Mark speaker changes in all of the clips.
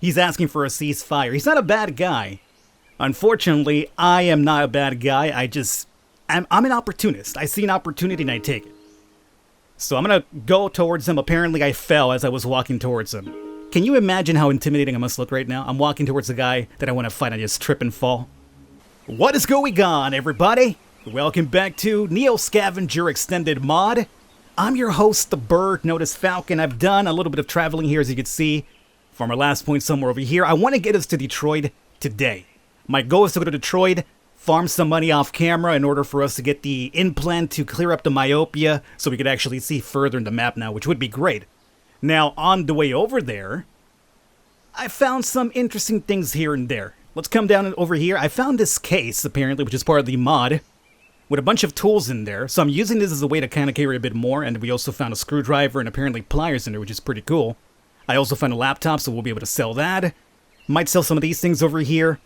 Speaker 1: He's asking for a ceasefire. He's not a bad guy. Unfortunately, I am not a bad guy. I'm an opportunist. I see an opportunity and I take it. So I'm gonna go towards him. Apparently I fell as I was walking towards him. Can you imagine how intimidating I must look right now? I'm walking towards the guy that I want to fight. I just trip and fall. What is going on, everybody? Welcome back to NEO Scavenger Extended Mod. I'm your host, the bird, known as Falcon. I've done a little bit of traveling here, as you can see, from our last point somewhere over here. I want to get us to Detroit today. My goal is to go to Detroit, farm some money off camera in order for us to get the implant to clear up the myopia so we could actually see further in the map now, which would be great. Now, on the way over there, I found some interesting things here and there. Let's come down over here. I found this case, apparently, which is part of the mod, with a bunch of tools in there. So I'm using this as a way to kind of carry a bit more, and we also found a screwdriver and apparently pliers in there, which is pretty cool. I also found a laptop, so we'll be able to sell that. Might sell some of these things over here.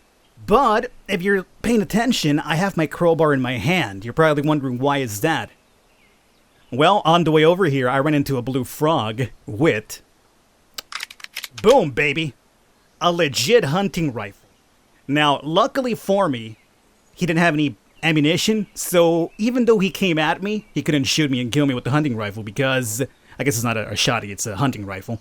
Speaker 1: But, if you're paying attention, I have my crowbar in my hand. You're probably wondering, why is that? Well, on the way over here, I ran into a blue frog with... boom, baby! A legit hunting rifle. Now, luckily for me, he didn't have any ammunition, so even though he came at me, he couldn't shoot me and kill me with the hunting rifle because... I guess it's not a shotty, it's a hunting rifle.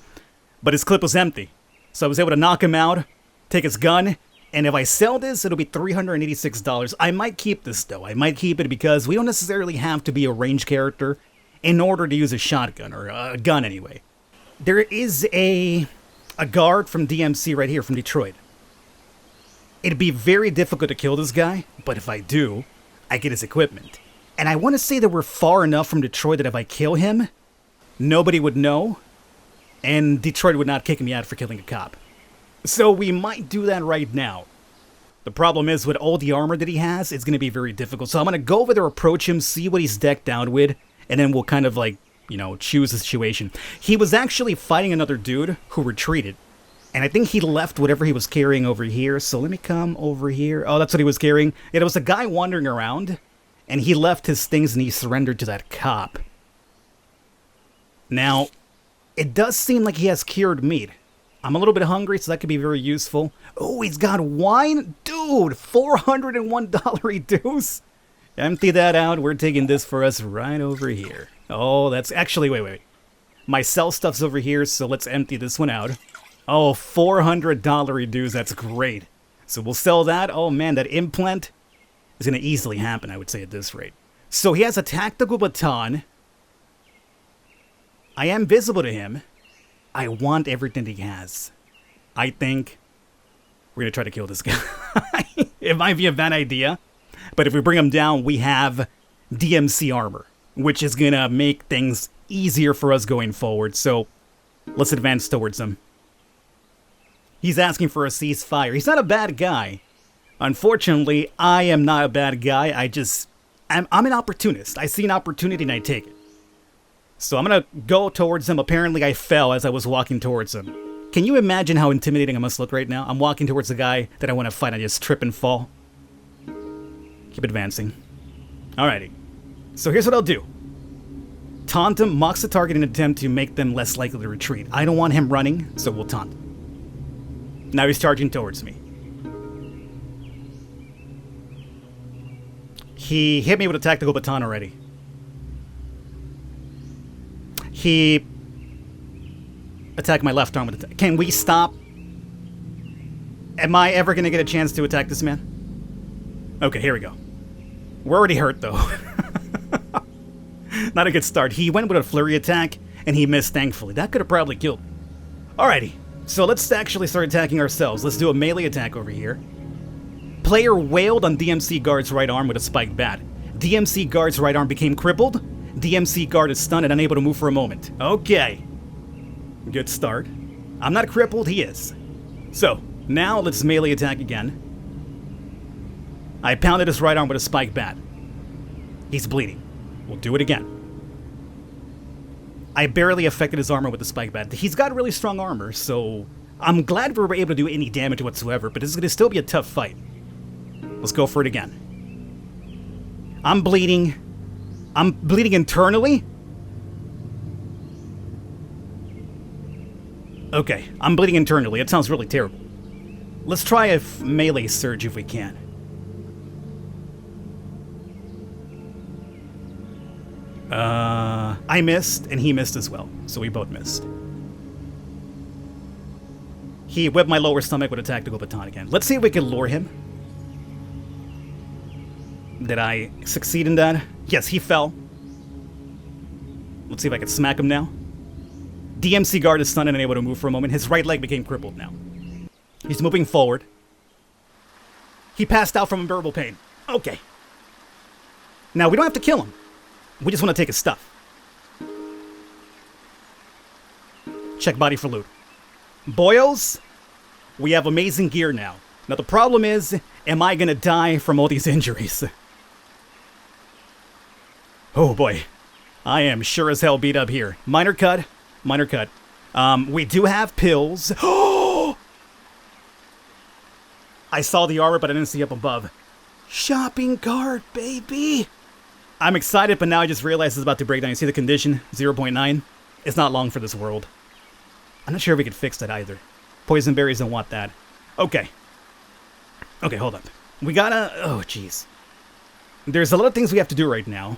Speaker 1: But his clip was empty. So I was able to knock him out, take his gun, and if I sell this, it'll be $386. I might keep this, though. I might keep it because we don't necessarily have to be a range character in order to use a shotgun, or a gun anyway. There is a guard from DMC right here, from Detroit. It'd be very difficult to kill this guy, but if I do, I get his equipment. And I want to say that we're far enough from Detroit that if I kill him, nobody would know, and Detroit would not kick me out for killing a cop. So we might do that right now. The problem is, with all the armor that he has, it's going to be very difficult. So I'm going to go over there, approach him, see what he's decked out with, and then we'll kind of like, you know, choose the situation. He was actually fighting another dude who retreated. And I think he left whatever he was carrying over here. So let me come over here. Oh, that's what he was carrying. Yeah, there was a guy wandering around, and he left his things and he surrendered to that cop. Now, it does seem like he has cured meat. I'm a little bit hungry, so that could be very useful. Oh, he's got wine? Dude, $401 reduce. Empty that out. We're taking this for us right over here. Oh, that's actually, wait. My sell stuff's over here, so let's empty this one out. Oh, $400 reduce. That's great. So we'll sell that. Oh, man, that implant is going to easily happen, I would say, at this rate. So he has a tactical baton. I am visible to him. I want everything he has. I think we're going to try to kill this guy. It might be a bad idea. But if we bring him down, we have DMC armor, which is going to make things easier for us going forward. So let's advance towards him. He's asking for a ceasefire. He's not a bad guy. Unfortunately, I am not a bad guy. I'm an opportunist. I see an opportunity and I take it. So I'm going to go towards him. Apparently I fell as I was walking towards him. Can you imagine how intimidating I must look right now? I'm walking towards the guy that I want to fight. I just trip and fall. Keep advancing. Alrighty. So here's what I'll do. Taunt him, mocks the target in an attempt to make them less likely to retreat. I don't want him running, so we'll taunt him. Now he's charging towards me. He hit me with a tactical baton already. He attacked my left arm with a... Can we stop? Am I ever going to get a chance to attack this man? Okay, here we go. We're already hurt, though. Not a good start. He went with a flurry attack, and he missed, thankfully. That could have probably killed him. Alrighty, so let's actually start attacking ourselves. Let's do a melee attack over here. Player wailed on DMC guard's right arm with a spiked bat. DMC guard's right arm became crippled. DMC guard is stunned and unable to move for a moment. Okay. Good start. I'm not crippled, he is. So, now let's melee attack again. I pounded his right arm with a spiked bat. He's bleeding. We'll do it again. I barely affected his armor with the spike bat. He's got really strong armor, so I'm glad we were able to do any damage whatsoever, but this is going to still be a tough fight. Let's go for it again. I'm bleeding. I'm bleeding internally. Okay, I'm bleeding internally. It sounds really terrible. Let's try a melee surge if we can. I missed, and he missed as well. So we both missed. He whipped my lower stomach with a tactical baton again. Let's see if we can lure him. Did I succeed in that? Yes, he fell. Let's see if I can smack him now. DMC guard is stunned and unable to move for a moment. His right leg became crippled now. He's moving forward. He passed out from unbearable pain. Okay. Now, we don't have to kill him. We just want to take his stuff. Check body for loot. Boyos, we have amazing gear now. Now, the problem is, am I going to die from all these injuries? Oh, boy. I am sure as hell beat up here. Minor cut. Minor cut. We do have pills. Oh! I saw the armor, but I didn't see up above. Shopping cart, baby! I'm excited, but now I just realized it's about to break down. You see the condition? 0.9? It's not long for this world. I'm not sure if we can fix that either. Poison berries don't want that. Okay. Okay, hold up. We gotta... Oh, jeez. There's a lot of things we have to do right now.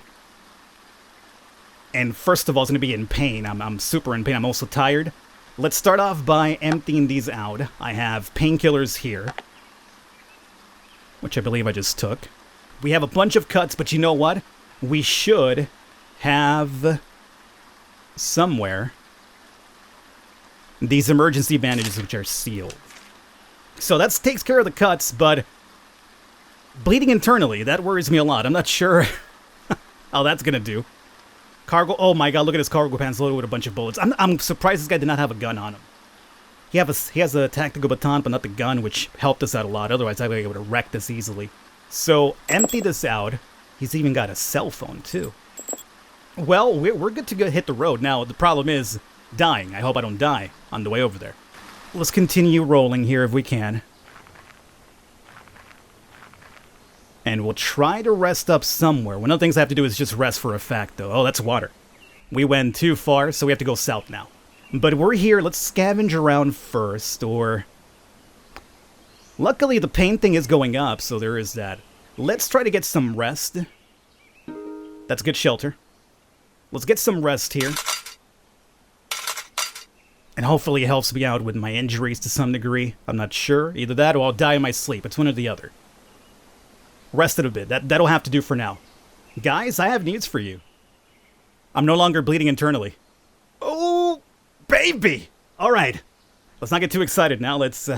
Speaker 1: And first of all, it's going to be in pain. I'm super in pain. I'm also tired. Let's start off by emptying these out. I have painkillers here, which I believe I just took. We have a bunch of cuts, but you know what? We should have somewhere these emergency bandages, which are sealed. So that takes care of the cuts, but bleeding internally, that worries me a lot. I'm not sure how that's going to do. Cargo, oh my god, look at his cargo pants loaded with a bunch of bullets. I'm surprised this guy did not have a gun on him. He has a tactical baton, but not the gun, which helped us out a lot. Otherwise, I would have wrecked this easily. So, empty this out. He's even got a cell phone, too. Well, we're good to go hit the road. Now, the problem is dying. I hope I don't die on the way over there. Let's continue rolling here if we can. And we'll try to rest up somewhere. One of the things I have to do is just rest for a fact, though. Oh, that's water. We went too far, so we have to go south now. But we're here. Let's scavenge around first, or... Luckily, the pain thing is going up, so there is that. Let's try to get some rest. That's good shelter. Let's get some rest here. And hopefully it helps me out with my injuries to some degree. I'm not sure. Either that or I'll die in my sleep. It's one or the other. Rested a bit. That'll have to do for now. Guys, I have news for you. I'm no longer bleeding internally. Oh, baby! Alright. Let's not get too excited now. Let's,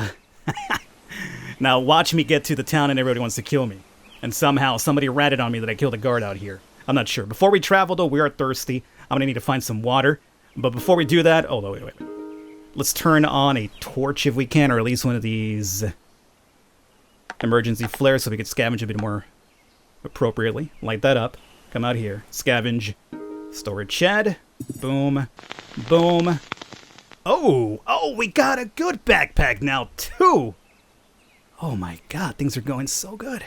Speaker 1: Now watch me get to the town and everybody wants to kill me. And somehow somebody ratted on me that I killed a guard out here. I'm not sure. Before we travel, though, we are thirsty. I'm gonna need to find some water. But before we do that... Oh, wait. Let's turn on a torch if we can, or at least one of these... emergency flares so we can scavenge a bit more appropriately. Light that up. Come out here. Scavenge. Storage shed. Boom. Boom. Oh, we got a good backpack now, too. Oh my god, things are going so good.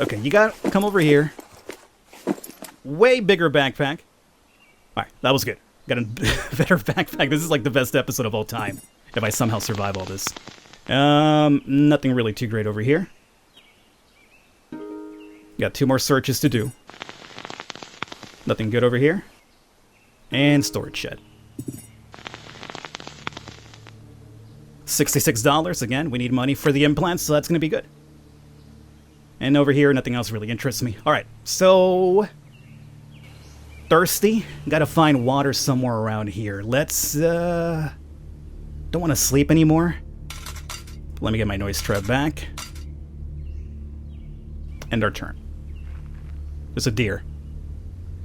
Speaker 1: Okay, you gotta come over here. Way bigger backpack. Alright, that was good. Got a better backpack. This is like the best episode of all time, if I somehow survive all this. Nothing really too great over here. Got 2 more searches to do. Nothing good over here. And storage shed. $66. Again, we need money for the implants, so that's going to be good. And over here, nothing else really interests me. Alright, so... thirsty? Gotta find water somewhere around here. Let's, don't want to sleep anymore. Let me get my noise trap back. End our turn. There's a deer.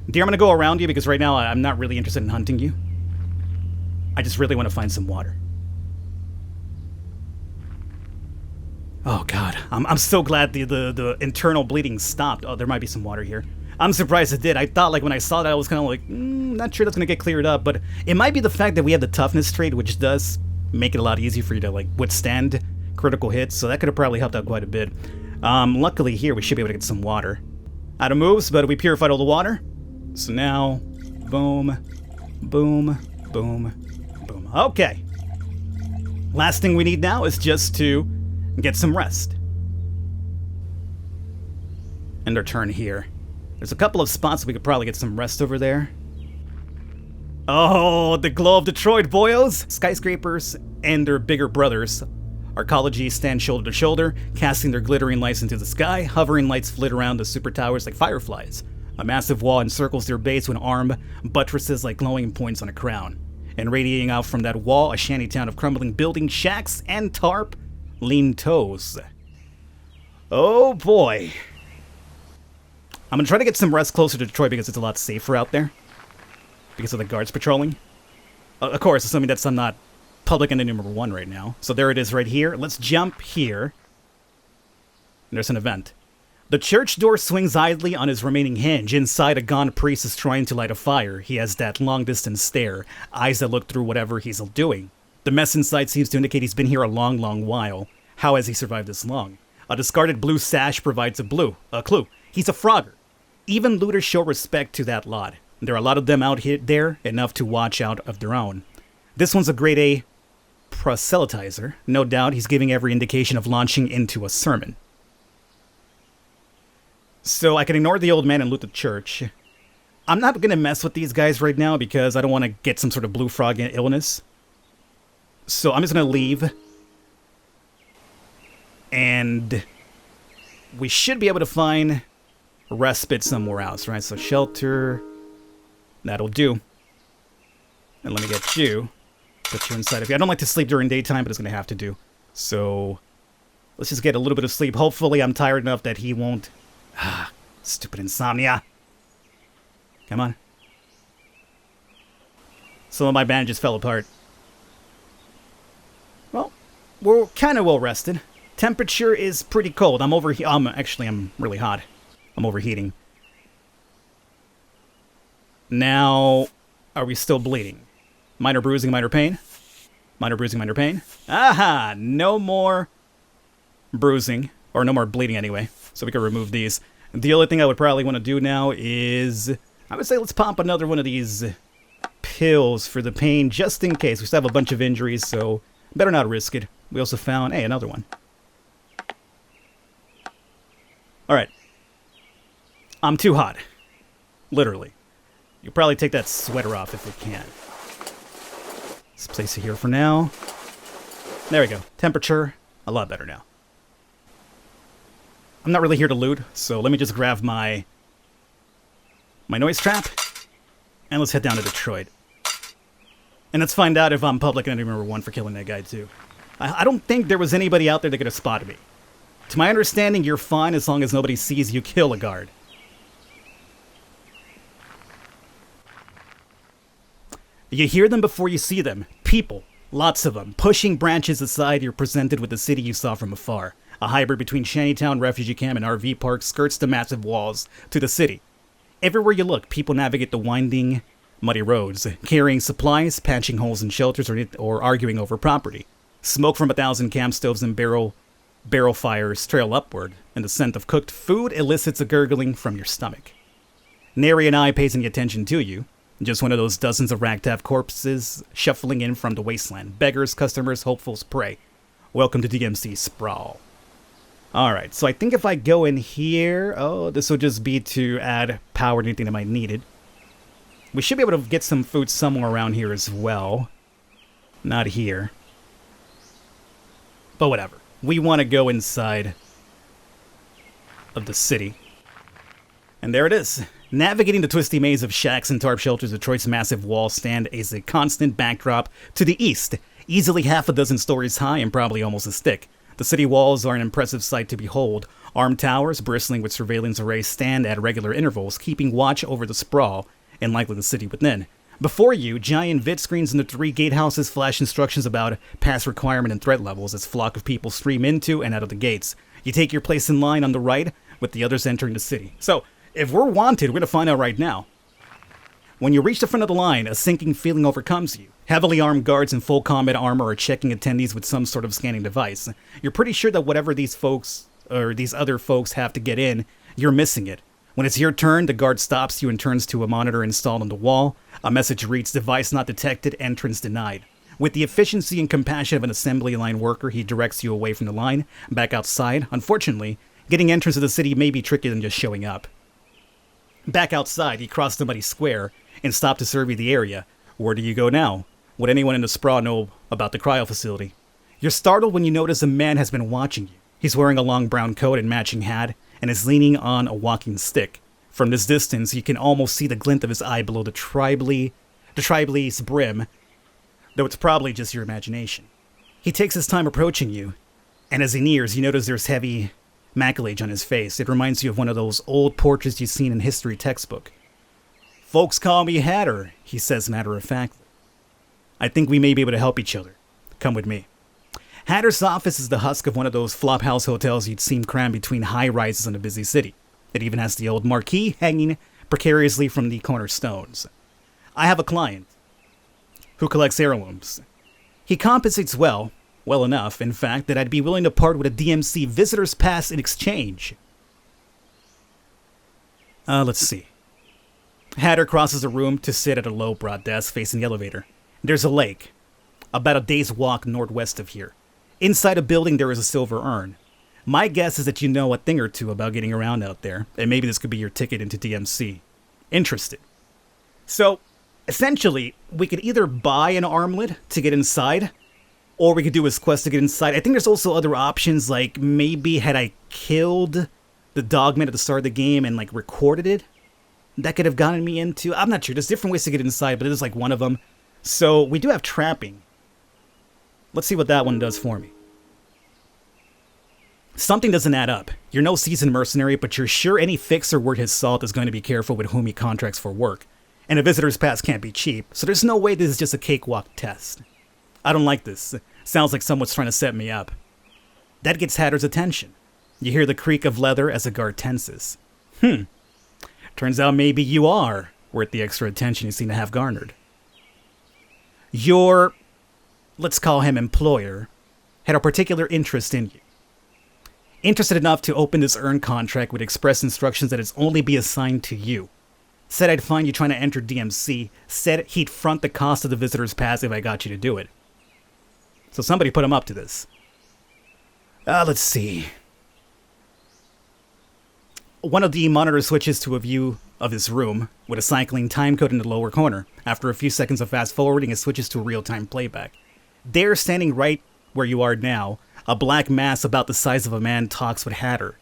Speaker 1: Deer, I'm going to go around you because right now I'm not really interested in hunting you. I just really want to find some water. Oh god, I'm so glad the internal bleeding stopped. Oh, there might be some water here. I'm surprised it did. I thought, like, when I saw that, I was kind of like, not sure that's going to get cleared up, but it might be the fact that we have the toughness trait, which does make it a lot easier for you to, like, withstand critical hits, so that could have probably helped out quite a bit. Luckily here, we should be able to get some water. Out of moves, but we purified all the water. So now, boom, boom, boom, boom. Okay. Last thing we need now is just to get some rest. End our turn here. There's a couple of spots we could probably get some rest over there. Oh, the glow of Detroit, boyos! Skyscrapers and their bigger brothers. Arcology stand shoulder to shoulder, casting their glittering lights into the sky. Hovering lights flit around the super towers like fireflies. A massive wall encircles their base with armed buttresses like glowing points on a crown. And radiating out from that wall, a shantytown of crumbling buildings, shacks, and tarp lean toes. Oh boy. I'm gonna try to get some rest closer to Detroit because it's a lot safer out there. Because of the guards patrolling. Of course, assuming that I'm not public enemy number 1 right now. So there it is right here. Let's jump here. And there's an event. The church door swings idly on his remaining hinge. Inside, a gaunt priest is trying to light a fire. He has that long-distance stare, eyes that look through whatever he's doing. The mess inside seems to indicate he's been here a long, long while. How has he survived this long? A discarded blue sash provides a clue. He's a frogger. Even looters show respect to that lot. There are a lot of them out here there, enough to watch out of their own. This one's a grade A proselytizer. No doubt he's giving every indication of launching into a sermon. So I can ignore the old man and loot the church. I'm not going to mess with these guys right now because I don't want to get some sort of blue frog illness. So I'm just going to leave. And we should be able to find respite somewhere else, right? So shelter, that'll do. And let me get you. Put you inside of you. I don't like to sleep during daytime, but it's going to have to do. So let's just get a little bit of sleep. Hopefully I'm tired enough that he won't... stupid insomnia. Come on. Some of my bandages fell apart. Well, we're kind of well rested. Temperature is pretty cold. I'm really hot. I'm overheating. Now, are we still bleeding? Minor bruising, minor pain. Minor bruising, minor pain. Aha! No more bruising. Or no more bleeding anyway. So we can remove these. The only thing I would probably want to do now is... I would say let's pop another one of these pills for the pain, just in case. We still have a bunch of injuries, so better not risk it. We also found... Hey, another one. Alright. I'm too hot. Literally. You'll probably take that sweater off if we can. Let's place it here for now. There we go. Temperature, a lot better now. I'm not really here to loot, so let me just grab my noise trap, and let's head down to Detroit. And let's find out if I'm public enemy number 1 for killing that guy too. I don't think there was anybody out there that could have spotted me. To my understanding, you're fine as long as nobody sees you kill a guard. You hear them before you see them. People. Lots of them. Pushing branches aside, you're presented with the city you saw from afar. A hybrid between shantytown, refugee camp, and RV park skirts the massive walls to the city. Everywhere you look, people navigate the winding, muddy roads, carrying supplies, patching holes in shelters, or arguing over property. Smoke from 1,000 camp stoves and barrel fires trail upward, and the scent of cooked food elicits a gurgling from your stomach. Nary an eye pays any attention to you. Just one of those dozens of ragtag corpses shuffling in from the wasteland. Beggars, customers, hopefuls, prey. Welcome to DMC Sprawl. Alright, so I think if I go in here... Oh, this will just be to add power to anything that might need it. We should be able to get some food somewhere around here as well. Not here. But whatever. We want to go inside of the city. And there it is. Navigating the twisty maze of shacks and tarp shelters, Detroit's massive walls stand as a constant backdrop to the east. Easily half a dozen stories high and probably almost as thick. The city walls are an impressive sight to behold. Armed towers, bristling with surveillance arrays, stand at regular intervals, keeping watch over the sprawl and likely the city within. Before you, giant vid screens in the 3 gatehouses flash instructions about pass requirement and threat levels as flock of people stream into and out of the gates. You take your place in line on the right, with the others entering the city. So, if we're wanted, we're going to find out right now. When you reach the front of the line, a sinking feeling overcomes you. Heavily armed guards in full combat armor are checking attendees with some sort of scanning device. You're pretty sure that whatever these other folks have to get in, you're missing it. When it's your turn, the guard stops you and turns to a monitor installed on the wall. A message reads, "Device not detected, entrance denied." With the efficiency and compassion of an assembly line worker, he directs you away from the line, back outside. Unfortunately, getting entrance to the city may be trickier than just showing up. Back outside, you cross the muddy square and stop to survey the area. Where do you go now? Would anyone in the sprawl know about the cryo facility? You're startled when you notice a man has been watching you. He's wearing a long brown coat and matching hat, and is leaning on a walking stick. From this distance, you can almost see the glint of his eye below the trible's brim, though it's probably just your imagination. He takes his time approaching you, and as he nears, you notice there's heavy maculage on his face. It reminds you of one of those old portraits you've seen in history textbook. "Folks call me Hatter," he says matter-of-factly. "I think we may be able to help each other. Come with me." Hatter's office is the husk of one of those flophouse hotels you'd seen crammed between high-rises in a busy city. It even has the old marquee hanging precariously from the cornerstones. "I have a client who collects heirlooms. He compensates well enough, in fact, that I'd be willing to part with a DMC visitor's pass in exchange." Let's see. Hatter crosses the room to sit at a low, broad desk facing the elevator. There's a lake, about a day's walk northwest of here. Inside a building, there is a silver urn. My guess is that you know a thing or two about getting around out there, and maybe this could be your ticket into DMC. Interested? So, essentially, we could either buy an armlet to get inside, or we could do his quest to get inside. I think there's also other options, like maybe had I killed the dogman at the start of the game and like recorded it, that could have gotten me into. I'm not sure. There's different ways to get inside, but this is like one of them. So we do have trapping. Let's see what that one does for me. Something doesn't add up. You're no seasoned mercenary, but you're sure any fixer worth his salt is going to be careful with whom he contracts for work. And a visitor's pass can't be cheap, so there's no way this is just a cakewalk test. I don't like this. Sounds like someone's trying to set me up. That gets Hatter's attention. You hear the creak of leather as the guard tenses. Turns out maybe you are worth the extra attention you seem to have garnered. Your, let's call him employer, had a particular interest in you. Interested enough to open this earn contract with express instructions that it's only be assigned to you. Said I'd find you trying to enter DMC. Said he'd front the cost of the visitor's pass if I got you to do it. So somebody put him up to this. Let's see. One of the monitor switches to a view of his room with a cycling timecode in the lower corner. After a few seconds of fast forwarding, it switches to real-time playback. There, standing right where you are now, a black mass about the size of a man talks with Hatter.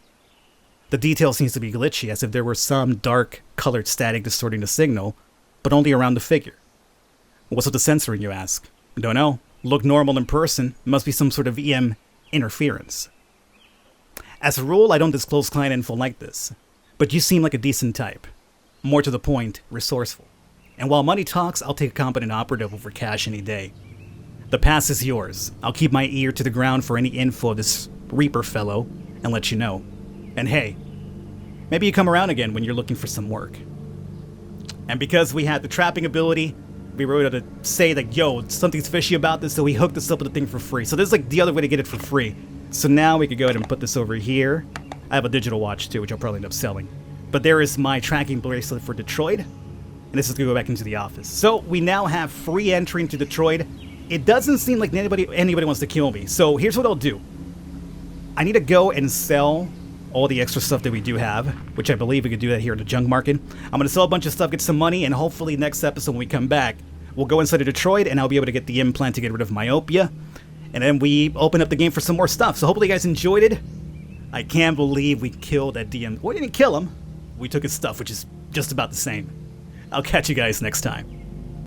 Speaker 1: The detail seems to be glitchy, as if there were some dark, colored static distorting the signal, but only around the figure. What's with the censoring, you ask? Don't know. Look normal in person. Must be some sort of EM interference. As a rule, I don't disclose client info like this, but you seem like a decent type. More to the point, resourceful. And while money talks, I'll take a competent operative over cash any day. The pass is yours. I'll keep my ear to the ground for any info of this Reaper fellow and let you know. And hey, maybe you come around again when you're looking for some work. And because we had the trapping ability, we were able to say that, yo, something's fishy about this, so we hooked us up with the thing for free. So this is like the other way to get it for free. So now we could go ahead and put this over here. I have a digital watch too, which I'll probably end up selling. But there is my tracking bracelet for Detroit. And this is going to go back into the office. So we now have free entry into Detroit. It doesn't seem like anybody wants to kill me. So here's what I'll do. I need to go and sell all the extra stuff that we do have, which I believe we could do that here at the junk market. I'm going to sell a bunch of stuff, get some money, and hopefully next episode when we come back, we'll go inside of Detroit and I'll be able to get the implant to get rid of myopia. And then we open up the game for some more stuff. So hopefully you guys enjoyed it. I can't believe we killed that DM. We didn't kill him. We took his stuff, which is just about the same. I'll catch you guys next time.